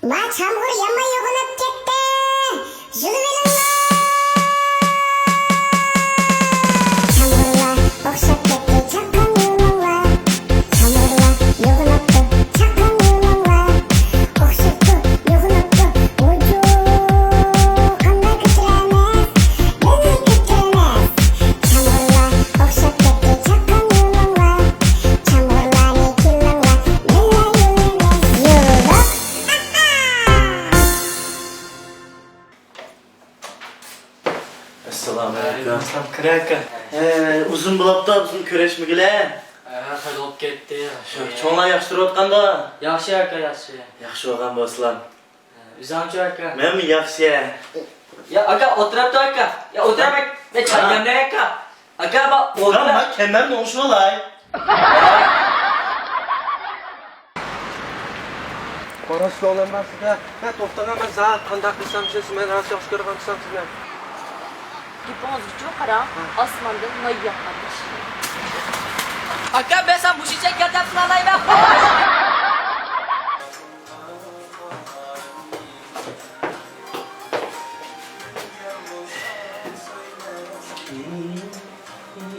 Ma çamur yama yoğunup gitti. Zülüvelim çamurlar okşap gitti çakkan yılınlar. Çamurlar yoğunuptu çakkan yılınlar. Okşaptı yoğunuptu ucu kanday kütüremez. Beni kütüremez. Çamurlar okşap gitti çakkan yılınlar. Çamurlar ne killanlar. Yıllar yıllar Assalomu alaykum. Kiraka. Uzun bulapta bizim köreşmigile. Hadi olup gitti. Çoğunlar yaxshi turayotganda. Yaxshi aka, yaxshi. Yaxshi bo'lgan bo'lsizlar. Uzamchi aka. Menmi yaxshi? Ya aka, o'tiribdi aka. Ya o'tirib, men chayganda aka. Aka, bak o'tirib. Ben kemerle oluşum olay. Qarashli olaman sizga. Ha, to'xtagan men zal qanday qilsam siz men rost yaxshi ko'rgan desam sizga. Hozircha qara, osmondan moy yoqqanmish. Aka, ben sen bu şişe getirsin alayım.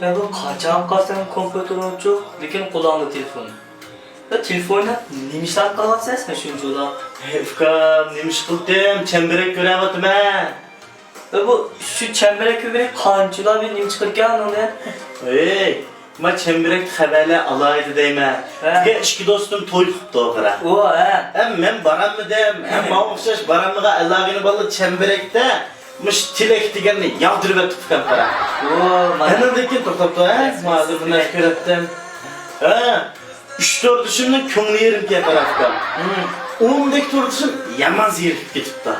Ben bu kaçan kalsam kompüter olacak, lekin kulağımda telefon. Ya telefonda nemişler kalan ses mi şunca da? Efkam neymiş kıldım, çemberek göremedim ha. Ya bu şu çembere köbere kancılar bir nemiş kırken onu ya. Hey, ma çemberek haberle alaydı deyme. He. Ge işki dostum toy tuttu o kadar. O he. Hem men baran mı dem, hem ma okşaş baran mı Allah'ını balı çemberekte mış tilek digenini yavdırıp ettik para. O Hemen dekin toktapta ha, mazır bunu körettim. Ha, 3-4 düşünün köngü yerim ki tarafta. 10'daki turduşum yaman zirkip getip da.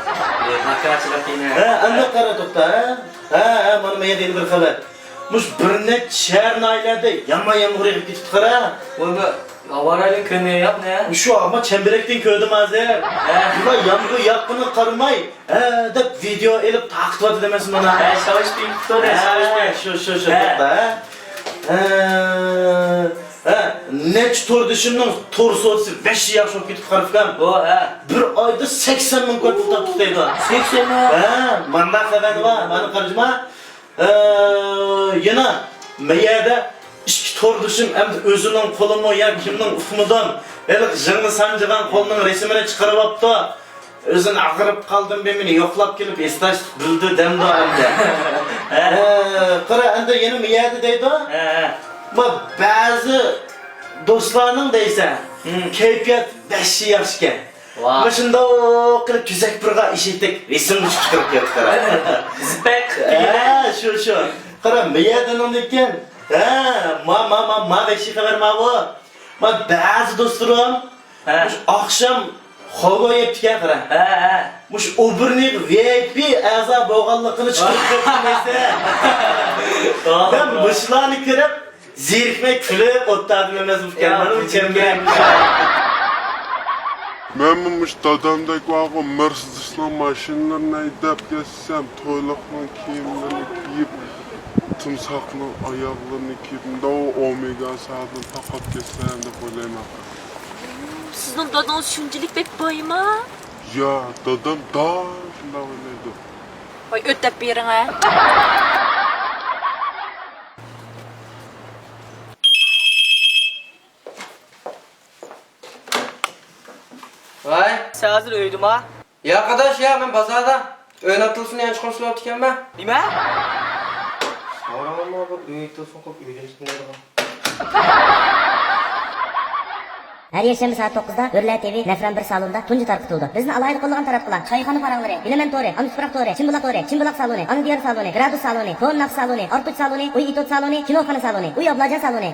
Arkadaşlar yine. Ha, anne kara topta ha. Ha, bana meye değil bir haber. Muş birine çer nailerde yaman yağmur yağıp getip kara. O bu avarayla kömüğü yap ne ya? Şu ama çemberekten köydüm azir. Buna yağmur yapını karmay. De video elip takip atı demesin bana. Savaş bir tutar ya, savaş bir. Şu topta ha. Neç tur düşünün tur soğusu 5 yaş olup gidip karıfkan. O he. Bir ayda 80 bin koy pulta tutaydı. 80 mi? Bana kadar var, bana karışma. Yine meyede işki tur düşün hem de özünün kolumu ya kimden ufmudan elik jığını sancıgan kolunun resimini çıkarıp aptı. Özün ağırıp kaldım ben beni yoklap gelip estaş bildi demdi hem Kıra hem de yeni meyede deydi. Ama bazı dostlarının deyse keyfiyat 5 yaşken. Başında o kılıp güzel bir işittik resim çıkarıp yaptılar. Zipek. Şu. Kıra meyeden onu iken. Ma beşi kadar ma bu. Ma bazı dostlarım akşam hava yaptıken kıra. Muş oburnik VIP aza boğallıkını çıkarıp yaptıysa. Ben başlarını kırıp zirkmek külüp ottadım emez bu kelmanın çemberek. Ben bu dadamdaki vagon Mercedes'la maşinlerini aydap geçsem, toylakla kiyimlerini giyip, tımsakla ayaklarını giyip, da o omega saatini takat geçsem de koyayım. Sizin dadınız şunçilik bek boyma. Ya dadam da şunda öyleydi. Vay ötep birin ha. Vay. Sen hazır öydüm ha. Ya arkadaş ya ben pazarda ön atılsın yani çıkarmışlar yaptıkken ben. Nime? Sonra bak büyük telefon koyup üyden üstünde Her yaşamı saat 9'da Hürriyet TV Nefren bir salonda tuncu tarkıtıldı. Bizni alaylı kollagan taraftılar. Çayxana paranları, Bilemen Tori, Amüsbırak Tori, Çimbulak Tori, Çimbulak salonu, Anı Diyar salonu, Gradus salonu, Kon Naf salonu, Artuç salonu, Uy İtot salonu, Kinoxana salonu, Uy Ablacan salonu,